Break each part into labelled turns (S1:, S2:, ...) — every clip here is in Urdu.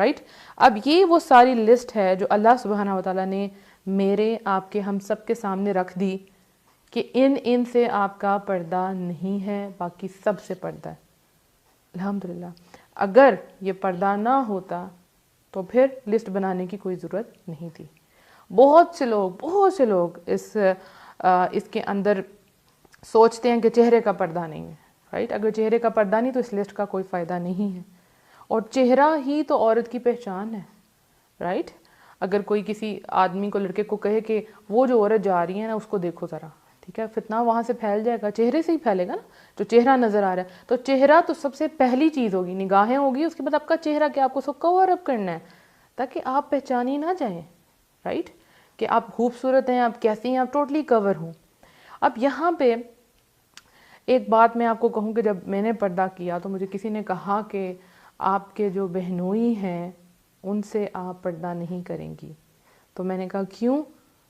S1: رائٹ. اب یہ وہ ساری لسٹ ہے جو اللہ سبحانہ و تعالیٰ نے میرے آپ کے ہم سب کے سامنے رکھ دی کہ ان سے آپ کا پردہ نہیں ہے, باقی سب سے پردہ ہے. الحمدللہ. اگر یہ پردہ نہ ہوتا تو پھر لسٹ بنانے کی کوئی ضرورت نہیں تھی. بہت سے لوگ اس کے اندر سوچتے ہیں کہ چہرے کا پردہ نہیں ہے, رائٹ. اگر چہرے کا پردہ نہیں تو اس لسٹ کا کوئی فائدہ نہیں ہے, اور چہرہ ہی تو عورت کی پہچان ہے, رائٹ. اگر کوئی کسی آدمی کو, لڑکے کو کہے کہ وہ جو عورت جا رہی ہے نا اس کو دیکھو ذرا, ٹھیک ہے, فتنہ وہاں سے پھیل جائے گا, چہرے سے ہی پھیلے گا نا, جو چہرہ نظر آ رہا ہے. تو چہرہ تو سب سے پہلی چیز ہوگی, نگاہیں ہوگی, اس کے بعد آپ کا چہرہ کہ آپ کو اس کو کور اپ کرنا ہے تاکہ آپ پہچانی نہ جائیں, رائٹ, کہ آپ خوبصورت ہیں, آپ کیسی ہیں, آپ ٹوٹلی کور ہوں. اب یہاں پہ ایک بات میں آپ کو کہوں کہ جب میں نے پردہ کیا تو مجھے کسی نے کہا کہ آپ کے جو بہنوئی ہیں ان سے آپ پردہ نہیں کریں گی. تو میں نے کہا کیوں؟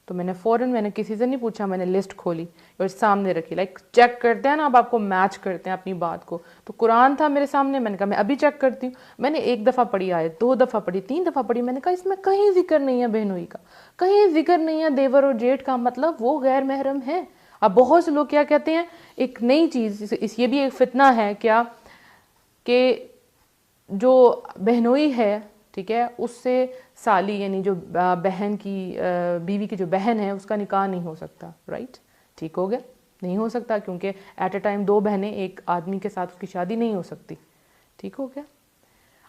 S1: تو میں نے کسی سے نہیں پوچھا, میں نے لسٹ کھولی اور سامنے رکھی, لائک چیک کرتے ہیں نا, آپ کو میچ کرتے ہیں اپنی بات کو. تو قرآن تھا میرے سامنے, میں نے کہا میں ابھی چیک کرتی ہوں. میں نے 1 دفعہ پڑھی آیت, 2 دفعہ پڑھی, 3 دفعہ پڑھی, میں نے کہا اس میں کہیں ذکر نہیں ہے بہنوئی کا, کہیں ذکر نہیں ہے دیور اور جیٹھ کا, مطلب وہ غیر محرم ہے. اب بہت سے لوگ کیا کہتے ہیں, ایک نئی چیز, یہ بھی ایک فتنہ ہے کیا, کہ جو بہنوئی ہے, ٹھیک ہے, اس سے سالی یعنی جو بہن کی بیوی کی جو بہن ہے اس کا نکاح نہیں ہو سکتا, رائٹ. ٹھیک ہو گیا, نہیں ہو سکتا کیونکہ ایٹ اے ٹائم 2 بہنیں ایک آدمی کے ساتھ اس کی شادی نہیں ہو سکتی. ٹھیک ہو گیا.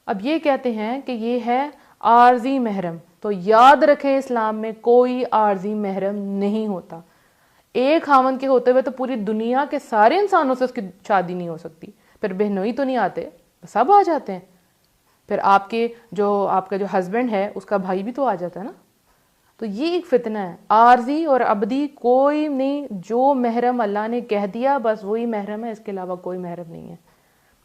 S1: اب یہ کہتے ہیں کہ یہ ہے عارضی محرم. تو یاد رکھیں اسلام میں کوئی عارضی محرم نہیں ہوتا. ایک خاوند کے ہوتے ہوئے تو پوری دنیا کے سارے انسانوں سے اس کی شادی نہیں ہو سکتی. پھر بہنوئی تو نہیں آتے, سب آ جاتے ہیں. پھر آپ کا جو ہسبینڈ ہے اس کا بھائی بھی تو آ جاتا ہے نا. تو یہ ایک فتنہ ہے, عارضی اور ابدی کوئی نہیں. جو محرم اللہ نے کہہ دیا بس وہی محرم ہے, اس کے علاوہ کوئی محرم نہیں ہے.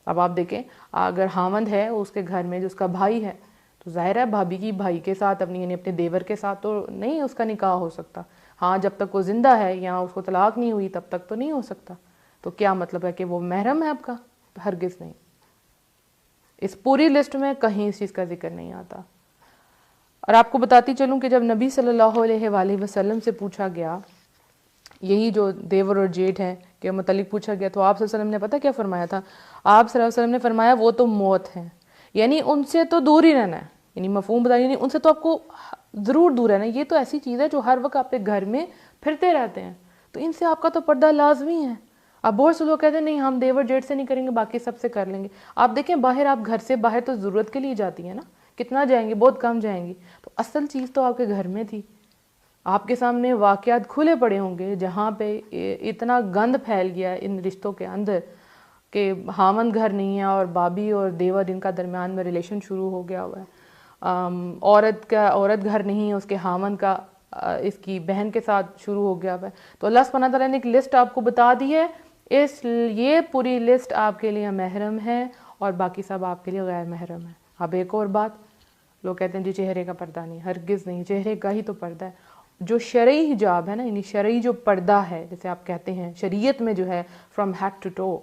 S1: اب آپ دیکھیں, اگر خاوند ہے اس کے گھر میں جو اس کا بھائی ہے, تو ظاہر ہے بھابھی کی بھائی کے ساتھ یعنی اپنے دیور کے ساتھ تو نہیں اس کا نکاح ہو سکتا. ہاں جب تک وہ زندہ ہے یا اس کو طلاق نہیں ہوئی تب تک تو نہیں ہو سکتا. تو کیا مطلب ہے کہ وہ محرم ہے آپ کا؟ ہرگز نہیں. اس پوری لسٹ میں کہیں اس چیز کا ذکر نہیں آتا. اور آپ کو بتاتی چلوں کہ جب نبی صلی اللہ علیہ وآلہ وسلم سے پوچھا گیا یہی جو دیور اور جیٹھ ہیں کے متعلق پوچھا گیا, تو آپ صلی اللہ علیہ وسلم نے پتہ کیا فرمایا تھا؟ آپ صلی اللہ علیہ وسلم نے فرمایا وہ تو موت ہیں, یعنی ان سے تو دور ہی رہنا ہے. یعنی مفہوم بتائیے, یعنی ان سے تو آپ کو ضرور دور رہنا ہے. یہ تو ایسی چیز ہے جو ہر وقت آپ کے گھر میں پھرتے رہتے ہیں, تو ان سے آپ کا تو پردہ لازمی ہے. اب بہت سے لوگ کہتے ہیں نہیں ہم دیور جیٹ سے نہیں کریں گے, باقی سب سے کر لیں گے. آپ دیکھیں باہر, آپ گھر سے باہر تو ضرورت کے لیے جاتی ہیں نا, کتنا جائیں گی, بہت کم جائیں گی. تو اصل چیز تو آپ کے گھر میں تھی. آپ کے سامنے واقعات کھلے پڑے ہوں گے جہاں پہ اتنا گند پھیل گیا ہے ان رشتوں کے اندر کہ خاوند گھر نہیں ہے اور بابی اور دیور ان کا درمیان میں ریلیشن شروع ہو گیا ہوا ہے. عورت گھر نہیں ہے, اس کے خاوند کا اس کی بہن کے ساتھ شروع ہو گیا ہوا ہے. تو اللہ سبحانہ تعالیٰ نے ایک لسٹ آپ کو بتا دی ہے, یہ پوری لسٹ آپ کے لیے محرم ہے اور باقی سب آپ کے لیے غیر محرم ہے. اب ایک اور بات, لوگ کہتے ہیں جی چہرے کا پردہ نہیں, ہرگز نہیں, چہرے کا ہی تو پردہ ہے. جو شرعی حجاب ہے نا, یعنی شرعی جو پردہ ہے جیسے آپ کہتے ہیں شریعت میں جو ہے فرام ہیڈ ٹو ٹو,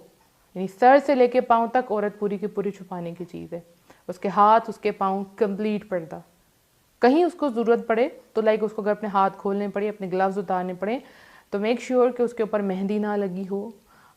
S1: یعنی سر سے لے کے پاؤں تک عورت پوری کی پوری چھپانے کی چیز ہے. اس کے ہاتھ, اس کے پاؤں, کمپلیٹ پردہ. کہیں اس کو ضرورت پڑے تو لائک اس کو اگر اپنے ہاتھ کھولنے پڑے, اپنے گلوز اتارنے پڑے, تو میک شیور کہ اس کے اوپر مہندی نہ لگی ہو,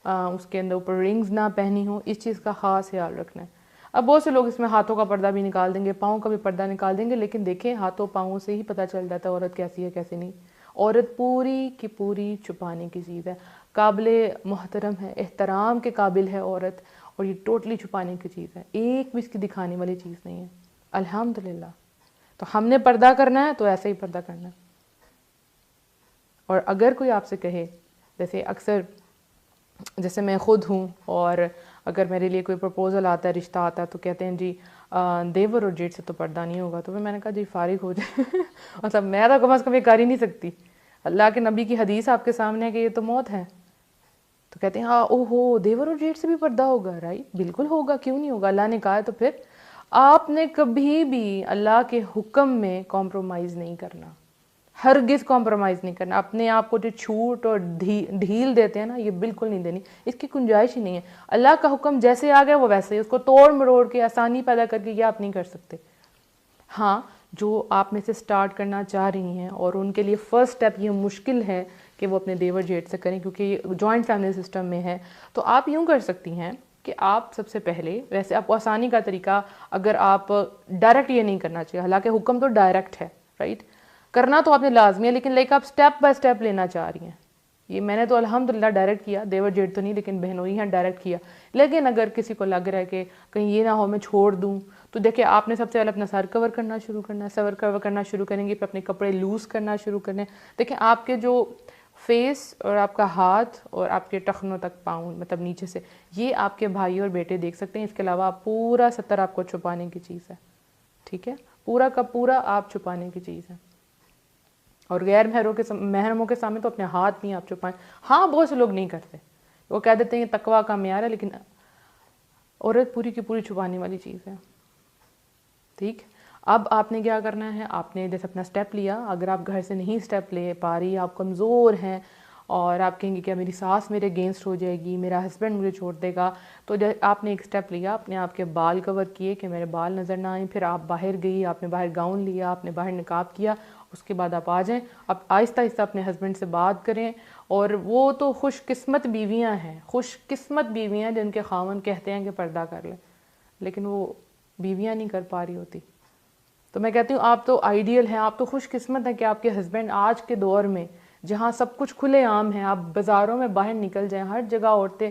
S1: اس کے اندر اوپر رنگز نہ پہنی ہو. اس چیز کا خاص خیال رکھنا ہے. اب بہت سے لوگ اس میں ہاتھوں کا پردہ بھی نکال دیں گے, پاؤں کا بھی پردہ نکال دیں گے, لیکن دیکھیں ہاتھوں پاؤں سے ہی پتہ چل جاتا ہے عورت کیسی ہے کیسی نہیں. عورت پوری کی پوری چھپانے کی چیز ہے, قابل محترم ہے, احترام کے قابل ہے عورت, اور یہ ٹوٹلی چھپانے کی چیز ہے, ایک بھی اس کی دکھانے والی چیز نہیں ہے. الحمدللہ. تو ہم نے پردہ کرنا ہے تو ایسے ہی پردہ کرنا ہے. اور اگر کوئی آپ سے کہے, جیسے اکثر جیسے میں خود ہوں, اور اگر میرے لیے کوئی پرپوزل آتا ہے, رشتہ آتا ہے, تو کہتے ہیں جی دیور اور جیٹ سے تو پردہ نہیں ہوگا. تو پھر میں نے کہا جی فارغ ہو جائے. مطلب میں تو کم از کم یہ کر ہی نہیں سکتی. اللہ کے نبی کی حدیث آپ کے سامنے ہے کہ یہ تو موت ہے. تو کہتے ہیں ہاں او ہو دیور اور جیٹ سے بھی پردہ ہوگا, رائٹ, بالکل ہوگا, کیوں نہیں ہوگا, اللہ نے کہا ہے. تو پھر آپ نے کبھی بھی اللہ کے حکم میں کمپرومائز نہیں کرنا, ہرگز کمپرومائز نہیں کرنا. اپنے آپ کو جو چھوٹ اور ڈھیل دیتے ہیں نا, یہ بالکل نہیں دینی, اس کی گنجائش ہی نہیں ہے. اللہ کا حکم جیسے آ گیا وہ ویسے ہی, اس کو توڑ مروڑ کے آسانی پیدا کر کے یہ آپ نہیں کر سکتے. ہاں جو آپ میں سے سٹارٹ کرنا چاہ رہی ہیں اور ان کے لیے فرسٹ سٹیپ یہ مشکل ہے کہ وہ اپنے دیور جیٹھ سے کریں کیونکہ یہ جوائنٹ فیملی سسٹم میں ہے، تو آپ یوں کر سکتی ہیں کہ آپ سب سے پہلے، ویسے آپ کو آسانی کا طریقہ، اگر آپ ڈائریکٹ یہ نہیں کرنا چاہیے، حالانکہ حکم تو ڈائریکٹ ہے، رائٹ، کرنا تو آپ نے لازمی ہے، لیکن لائک آپ سٹیپ بائی سٹیپ لینا چاہ رہی ہیں. یہ میں نے تو الحمدللہ ڈائریکٹ کیا، دیور جیٹھ تو نہیں لیکن بہنوئی ہیں ڈائریکٹ کیا. لیکن اگر کسی کو لگ رہا ہے کہ کہیں یہ نہ ہو میں چھوڑ دوں، تو دیکھیں آپ نے سب سے پہلے اپنا سر کور کرنا شروع کرنا ہے. سر کور کرنا شروع کریں گے، پھر اپنے کپڑے لوز کرنا شروع کرنے. دیکھیں آپ کے جو فیس اور آپ کا ہاتھ اور آپ کے ٹخنوں تک پاؤں، مطلب نیچے سے، یہ آپ کے بھائی اور بیٹے دیکھ سکتے ہیں. اس کے علاوہ آپ پورا ستر آپ کو چھپانے کی چیز ہے، ٹھیک ہے، پورا کا پورا آپ چھپانے کی چیز ہے. اور غیر محرموں کے سامنے تو اپنے ہاتھ نہیں آپ چھپائیں. ہاں بہت سے لوگ نہیں کرتے، وہ کہہ دیتے ہیں یہ تقویٰ کا معیار ہے، لیکن عورت پوری کی پوری چھپانے والی چیز ہے. ٹھیک، اب آپ نے کیا کرنا ہے، آپ نے جیسے اپنا سٹیپ لیا. اگر آپ گھر سے نہیں سٹیپ لے پا رہی، آپ کمزور ہیں اور آپ کہیں گے کہ میری ساس میرے اگینسٹ ہو جائے گی، میرا ہسبینڈ مجھے چھوڑ دے گا، تو آپ نے ایک سٹیپ لیا، اپنے آپ کے بال کور کیے کہ میرے بال نظر نہ آئیں. پھر آپ باہر گئی، آپ نے باہر گاؤن لیا، آپ نے باہر نقاب کیا. اس کے بعد آپ آ جائیں، اب آہستہ آہستہ اپنے ہسبینڈ سے بات کریں. اور وہ تو خوش قسمت بیویاں ہیں، خوش قسمت بیویاں جن کے خاوند کہتے ہیں کہ پردہ کر لیں، لیکن وہ بیویاں نہیں کر پا رہی ہوتی. تو میں کہتی ہوں آپ تو آئیڈیل ہیں، آپ تو خوش قسمت ہیں کہ آپ کے ہسبینڈ آج کے دور میں جہاں سب کچھ کھلے عام ہیں، آپ بازاروں میں باہر نکل جائیں، ہر جگہ عورتیں،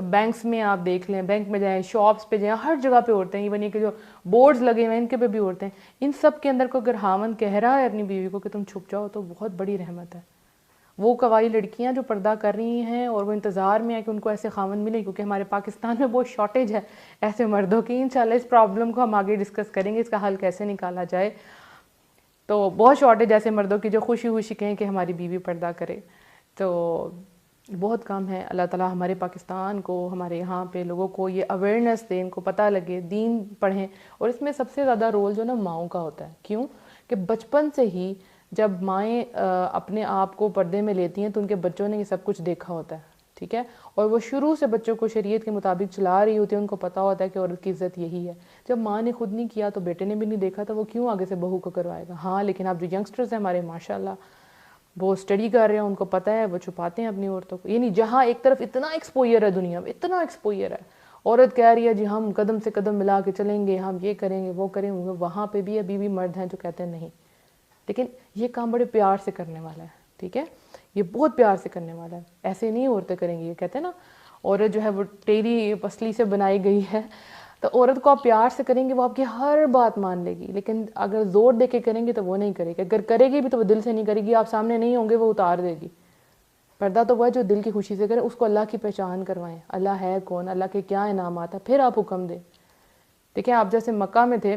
S1: بینکس میں آپ دیکھ لیں، بینک میں جائیں، شاپس پہ جائیں، ہر جگہ پہ عورتیں، ایون یہ کہ جو بورڈز لگے ہوئے ہیں ان کے پہ بھی عورتیں. ان سب کے اندر کو اگر خاوند کہہ رہا ہے اپنی بیوی کو کہ تم چھپ جاؤ، تو بہت بڑی رحمت ہے. وہ قوائی لڑکیاں جو پردہ کر رہی ہیں اور وہ انتظار میں ہے کہ ان کو ایسے خاوند ملے، کیونکہ ہمارے پاکستان میں بہت شارٹیج ہے ایسے مردوں کی. انشاءاللہ اس پرابلم کو ہم آگے ڈسکس کریں گے، اس کا حل کیسے نکالا جائے. تو بہت شارٹیج ایسے مردوں کی جو خوشی خوشی کہیں کہ ہماری بیوی پردہ کرے. تو بہت کم ہے. اللہ تعالیٰ ہمارے پاکستان کو، ہمارے یہاں پہ لوگوں کو یہ اویئرنیس دیں، ان کو پتہ لگے، دین پڑھیں. اور اس میں سب سے زیادہ رول جو نا ماؤں کا ہوتا ہے. کیوں کہ بچپن سے ہی جب مائیں اپنے آپ کو پردے میں لیتی ہیں تو ان کے بچوں نے یہ سب کچھ دیکھا ہوتا ہے، ٹھیک ہے، اور وہ شروع سے بچوں کو شریعت کے مطابق چلا رہی ہوتی ہے. ان کو پتہ ہوتا ہے کہ عورت کی عزت یہی ہے. جب ماں نے خود نہیں کیا تو بیٹے نے بھی نہیں دیکھا، تو وہ کیوں آگے سے بہو کو کروائے گا. ہاں لیکن اب جو ینگسٹرز ہیں ہمارے ماشاءاللہ وہ اسٹڈی کر رہے ہیں، ان کو پتہ ہے، وہ چھپاتے ہیں اپنی عورتوں کو. یعنی جہاں ایک طرف اتنا ایکسپوئر ہے دنیا میں، اتنا ایکسپوئر ہے، عورت کہہ رہی ہے جی ہم قدم سے قدم ملا کے چلیں گے، ہم یہ کریں گے وہ کریں گے، وہاں پہ بھی ابھی بھی مرد ہیں جو کہتے ہیں نہیں. لیکن یہ کام بڑے پیار سے کرنے والا ہے، ٹھیک ہے، یہ بہت پیار سے کرنے والا ہے. ایسے نہیں عورتیں کریں گی. یہ کہتے ہیں نا عورت جو ہے وہ ٹیری پسلی سے بنائی گئی ہے. تو عورت کو آپ پیار سے کریں گے وہ آپ کی ہر بات مان لے گی. لیکن اگر زور دے کے کریں گے تو وہ نہیں کرے گی. اگر کرے گی بھی تو وہ دل سے نہیں کرے گی. آپ سامنے نہیں ہوں گے وہ اتار دے گی. پردہ تو وہ ہے جو دل کی خوشی سے کرے. اس کو اللہ کی پہچان کروائیں، اللہ ہے کون، اللہ کے کیا انعامات ہیں، پھر آپ حکم دیں. دیکھیں آپ جیسے مکہ میں تھے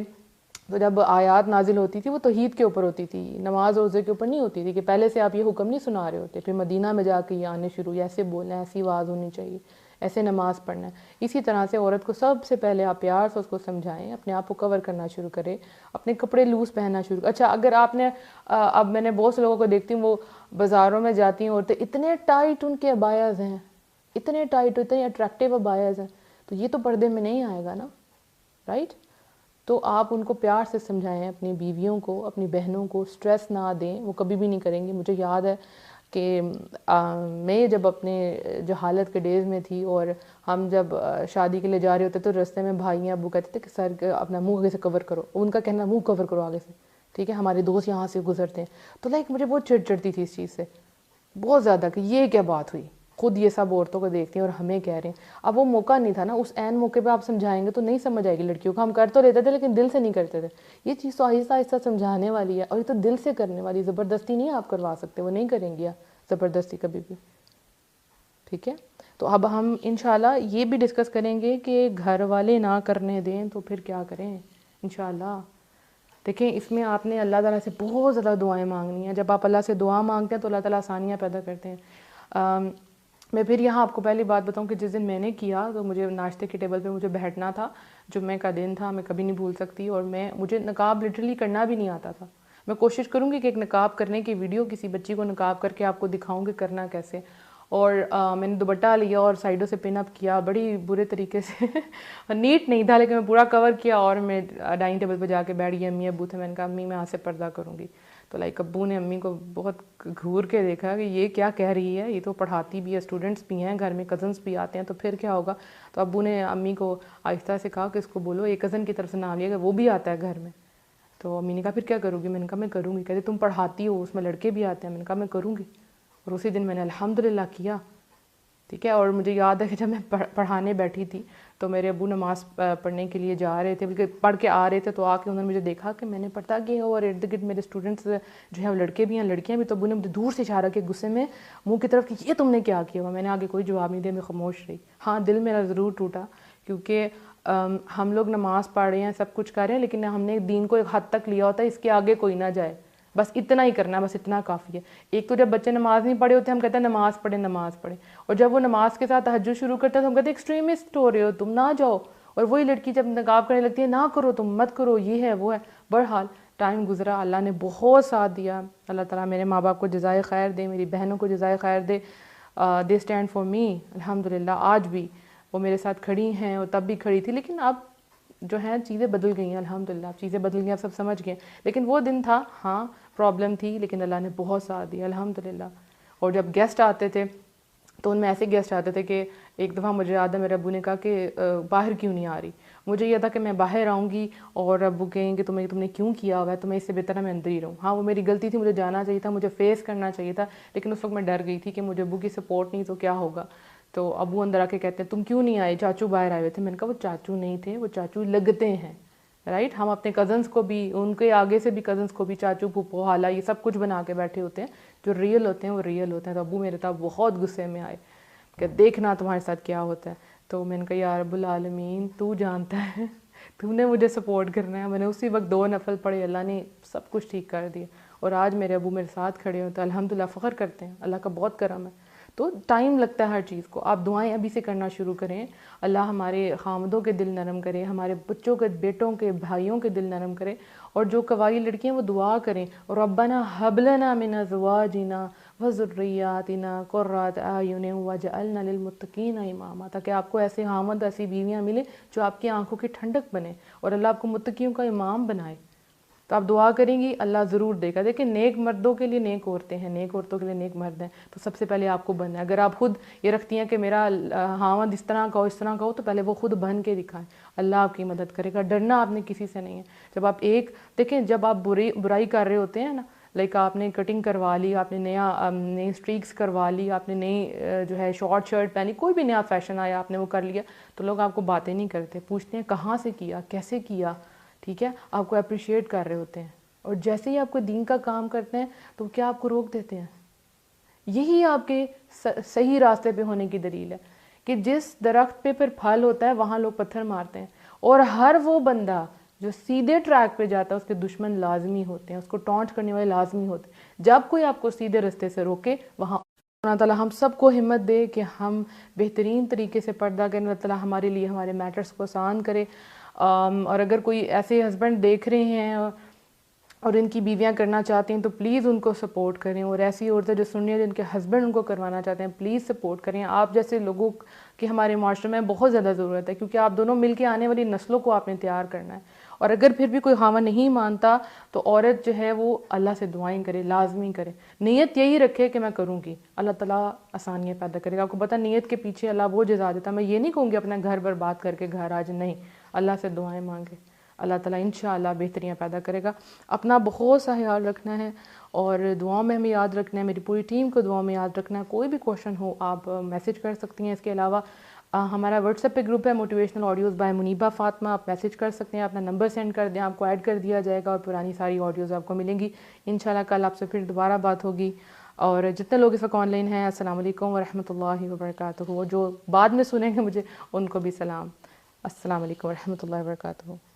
S1: تو جب آیات نازل ہوتی تھی وہ توحید کے اوپر ہوتی تھی، نماز روزے کے اوپر نہیں ہوتی تھی، کہ پہلے سے آپ یہ حکم نہیں سنا رہے ہوتے. پھر مدینہ میں جا کے یہ آنے شروع، ایسے بولنا ہے، ایسی آواز ہونی چاہیے، ایسے نماز پڑھنا ہے. اسی طرح سے عورت کو سب سے پہلے آپ پیار سے اس کو سمجھائیں، اپنے آپ کو کور کرنا شروع کریں، اپنے کپڑے لوز پہننا شروع. اچھا اگر آپ نے اب میں نے بہت سے لوگوں کو دیکھتی ہوں وہ بازاروں میں جاتی ہیں عورتیں، اتنے ٹائٹ ان کے ابایاز ہیں، اتنے ٹائٹ، اتنے اٹریکٹیو ابایاز ہیں، تو یہ تو پردے میں نہیں آئے گا نا، رائٹ. تو آپ ان کو پیار سے سمجھائیں، اپنی بیویوں کو، اپنی بہنوں کو سٹریس نہ دیں. وہ کبھی بھی نہیں کریں گی. مجھے یاد ہے کہ میں جب اپنے جو حالت کے ڈیز میں تھی اور ہم جب شادی کے لیے جا رہے ہوتے تو رستے میں بھائی ابو کہتے تھے کہ سر اپنا منہ آگے سے کور کرو. ان کا کہنا منہ کور کرو آگے سے، ٹھیک ہے، ہمارے دوست یہاں سے گزرتے ہیں. تو لائک مجھے بہت چڑ چڑتی تھی اس چیز سے، بہت زیادہ، کہ یہ کیا بات ہوئی. خود یہ سب عورتوں کو دیکھتے ہیں اور ہمیں کہہ رہے ہیں. اب وہ موقع نہیں تھا نا، اس عین موقع پہ آپ سمجھائیں گے تو نہیں سمجھ آئے گی لڑکیوں کو. ہم کر تو لیتے تھے لیکن دل سے نہیں کرتے تھے. یہ چیز تو آہستہ آہستہ سمجھانے والی ہے، اور یہ تو دل سے کرنے والی، زبردستی نہیں آپ کروا سکتے. وہ نہیں کریں گی زبردستی کبھی بھی، ٹھیک ہے. تو اب ہم انشاءاللہ یہ بھی ڈسکس کریں گے کہ گھر والے نہ کرنے دیں تو پھر کیا کریں انشاءاللہ. دیکھیں اس میں آپ نے اللہ تعالیٰ سے بہت زیادہ دعائیں مانگنی ہیں. جب آپ اللہ سے دعا مانگتے ہیں تو اللہ تعالیٰ آسانیاں پیدا کرتے ہیں. میں پھر یہاں آپ کو پہلی بات بتاؤں کہ جس دن میں نے کیا تو مجھے ناشتے کے ٹیبل پہ مجھے بیٹھنا تھا، جمعہ کا دن تھا، میں کبھی نہیں بھول سکتی. اور مجھے نقاب لٹرلی کرنا بھی نہیں آتا تھا. میں کوشش کروں گی کہ ایک نقاب کرنے کی ویڈیو کسی بچی کو نقاب کر کے آپ کو دکھاؤں کہ کرنا کیسے. اور میں نے دوپٹہ لیا اور سائڈوں سے پن اپ کیا بڑی برے طریقے سے نیٹ نہیں تھا لیکن میں پورا کور کیا، اور میں ڈائننگ ٹیبل پہ جا کے بیٹھ گئی. امی ابو تھے، میں نے کہا امی میں آج سے پردہ کروں گی. تو لائک ابو نے امی کو بہت گھور کے دیکھا کہ یہ کیا کہہ رہی ہے، یہ تو پڑھاتی بھی ہے، اسٹوڈنٹس بھی ہیں گھر میں، کزنس بھی آتے ہیں، تو پھر کیا ہوگا. تو ابو نے امی کو آہستہ سے کہا کہ اس کو بولو ایک کزن کی طرف سے نام لیا کہ وہ بھی آتا ہے گھر میں. تو امی نے کہا پھر کیا کروں گی؟ میں نے کہا میں کروں گی. کہتے تم پڑھاتی ہو، اس میں لڑکے بھی آتے ہیں. میں نے کہا میں کروں گی، اور اسی دن میں نے الحمدللہ کیا. ٹھیک ہے. اور مجھے یاد ہے کہ جب میں پڑھانے بیٹھی تھی تو میرے ابو نماز پڑھنے کے لیے جا رہے تھے، بلکہ پڑھ کے آ رہے تھے، تو آ کے انہوں نے مجھے دیکھا کہ میں نے پردہ کیا اور ارد گرد میرے اسٹوڈنٹس جو ہیں وہ لڑکے بھی ہیں لڑکیاں بھی. تو ابو نے مجھے دور سے اشارہ کیا غصے میں منہ کی طرف کہ یہ تم نے کیا کیا ہوا. میں نے آگے کوئی جواب نہیں دیا، میں خاموش رہی. ہاں دل میرا ضرور ٹوٹا، کیونکہ ہم لوگ نماز پڑھ رہے ہیں، سب کچھ کر رہے ہیں، لیکن ہم نے دین کو ایک حد تک لیا ہوتا ہے، اس کے آگے کوئی نہ جائے، بس اتنا ہی کرنا ہے، بس اتنا کافی ہے. ایک تو جب بچے نماز نہیں پڑھے ہوتے ہم کہتے ہیں نماز پڑھیں نماز پڑھیں، اور جب وہ نماز کے ساتھ تہجد شروع کرتے ہیں تو ہم کہتے ہیں ایکسٹریمسٹ ہو رہے ہو تم، نہ جاؤ. اور وہی لڑکی جب نقاب کرنے لگتی ہے نہ کرو تم، مت کرو، یہ ہے وہ ہے. بہرحال ٹائم گزرا، اللہ نے بہت ساتھ دیا. اللہ تعالیٰ میرے ماں باپ کو جزائے خیر دے، میری بہنوں کو جزائے خیر دے. دے اسٹینڈ فار می الحمدللہ. آج بھی وہ میرے ساتھ کھڑی ہیں، اور تب بھی کھڑی تھی، لیکن اب جو ہیں چیزیں بدل گئی ہیں الحمدللہ، چیزیں بدل گئی ہیں، سب سمجھ گئے. لیکن وہ دن تھا، ہاں پرابلم تھی، لیکن اللہ نے بہت ساتھ دیا الحمدللہ. اور جب گیسٹ آتے تھے تو ان میں ایسے گیسٹ آتے تھے کہ ایک دفعہ مجھے یاد ہے میرے ابو نے کہا کہ باہر کیوں نہیں آ رہی. مجھے یہ تھا کہ میں باہر آؤں گی اور ابو کہیں کہ تم نے کیوں کیا ہوا ہے، تو میں اس سے بہتر ہے میں اندر ہی رہوں. ہاں وہ میری غلطی تھی، مجھے جانا چاہیے تھا، مجھے فیس کرنا چاہیے تھا، لیکن اس وقت میں ڈر گئی تھی کہ مجھے ابو کی سپورٹ نہیں تو کیا ہوگا. تو ابو اندر آ کے کہتے ہیں تم کیوں نہیں آئے، چاچو باہر آئے ہوئے تھے. میں نے کہا وہ چاچو نہیں تھے، وہ چاچو لگتے ہیں. رائٹ، ہم اپنے کزنس کو بھی، ان کے آگے سے بھی کزنس کو بھی چاچو پھوپھو خالہ یہ سب کچھ بنا کے بیٹھے ہوتے ہیں. جو ریئل ہوتے ہیں وہ ریئل ہوتے ہیں. تو ابو میرے تھا بہت غصے میں آئے کہ دیکھنا تمہارے ساتھ کیا ہوتا ہے. تو میں نے کہا یا رب العالمین تو جانتا ہے، تم نے مجھے سپورٹ کرنا ہے. میں نے اسی وقت 2 نفل پڑھے، اللہ نے سب کچھ ٹھیک کر دیا. اور آج میرے ابو میرے ساتھ کھڑے ہوتے ہیں، الحمدللہ فخر کرتے ہیں، اللہ کا بہت کرم ہے. تو ٹائم لگتا ہے ہر چیز کو. آپ دعائیں ابھی سے کرنا شروع کریں. اللہ ہمارے خامدوں کے دل نرم کرے، ہمارے بچوں کے، بیٹوں کے، بھائیوں کے دل نرم کرے. اور جو قوائی لڑکیاں وہ دعا کریں، ربنا هب لنا من ازواجنا وذریاتنا قرۃ اعین واجعلنا للمتقین اماما. تاکہ آپ کو ایسے خامد، ایسی بیویاں ملیں جو آپ کی آنکھوں کی ٹھنڈک بنے اور اللہ آپ کو متقیوں کا امام بنائے. تو آپ دعا کریں گی اللہ ضرور دے گا. دیکھیں نیک مردوں کے لیے نیک عورتیں ہیں، نیک عورتوں کے لیے نیک مرد ہیں. تو سب سے پہلے آپ کو بننا ہے. اگر آپ خود یہ رکھتی ہیں کہ میرا خاوند اس طرح کا ہو، اس طرح کا ہو، تو پہلے وہ خود بن کے دکھائیں. اللہ آپ کی مدد کرے گا. ڈرنا آپ نے کسی سے نہیں ہے. جب آپ دیکھیں جب آپ برائی کر رہے ہوتے ہیں نا، لائک آپ نے کٹنگ کروا لی، آپ نے نئی اسٹریکس کروا لی، آپ نے نئی جو ہے شارٹ شرٹ پہنی، کوئی بھی نیا فیشن آیا آپ نے وہ کر لیا، تو لوگ آپ کو باتیں نہیں کرتے، پوچھتے ہیں کہاں سے کیا، کیسے کیا. ٹھیک ہے، آپ کو اپریشیٹ کر رہے ہوتے ہیں. اور جیسے ہی آپ کو دین کا کام کرتے ہیں تو کیا آپ کو روک دیتے ہیں. یہی آپ کے صحیح راستے پہ ہونے کی دلیل ہے کہ جس درخت پہ پھر پھل ہوتا ہے وہاں لوگ پتھر مارتے ہیں. اور ہر وہ بندہ جو سیدھے ٹریک پہ جاتا ہے اس کے دشمن لازمی ہوتے ہیں، اس کو ٹونٹ کرنے والے لازمی ہوتے ہیں. جب کوئی آپ کو سیدھے راستے سے روکے وہاں اللہ تعالیٰ ہم سب کو ہمت دے کہ ہم بہترین طریقے سے پردہ کریں. اللہ تعالیٰ ہمارے لیے ہمارے میٹرز کو آسان کرے. اور اگر کوئی ایسے ہسبینڈ دیکھ رہے ہیں اور ان کی بیویاں کرنا چاہتی ہیں تو پلیز ان کو سپورٹ کریں. اور ایسی عورتیں جو سننی ہیں جن کے ہسبینڈ ان کو کروانا چاہتے ہیں پلیز سپورٹ کریں. آپ جیسے لوگوں کی ہمارے معاشرے میں بہت زیادہ ضرورت ہے، کیونکہ آپ دونوں مل کے آنے والی نسلوں کو آپ نے تیار کرنا ہے. اور اگر پھر بھی کوئی خاوند نہیں مانتا تو عورت جو ہے وہ اللہ سے دعائیں کرے، لازمی کرے. نیت یہی رکھے کہ میں کروں گی، اللہ تعالیٰ آسانیاں پیدا کرے گا. آپ کو پتہ نیت کے پیچھے اللہ وہ جزا دیتا. میں یہ نہیں کہوں گی اپنا گھر برباد کر کے گھر آج، نہیں، اللہ سے دعائیں مانگے، اللہ تعالیٰ انشاءاللہ بہتریاں پیدا کرے گا. اپنا بہت سا خیال رکھنا ہے اور دعاؤں میں ہمیں یاد رکھنا ہے. میری پوری ٹیم کو دعاؤں میں یاد رکھنا ہے. کوئی بھی کوشچن ہو آپ میسج کر سکتی ہیں. اس کے علاوہ ہمارا واٹس ایپ پہ گروپ ہے motivational audios by Muniba Fatima. آپ میسج کر سکتے ہیں، اپنا نمبر سینڈ کر دیں، آپ کو ایڈ کر دیا جائے گا اور پرانی ساری آڈیوز آپ کو ملیں گی. انشاءاللہ کل آپ سے پھر دوبارہ بات ہوگی. اور جتنے لوگ اس وقت آن لائن ہیں السلام علیکم ورحمۃ اللہ وبرکاتہ. وہ جو بعد میں سنیں گے مجھے ان کو بھی سلام. السلام علیکم ورحمۃ اللہ وبرکاتہ.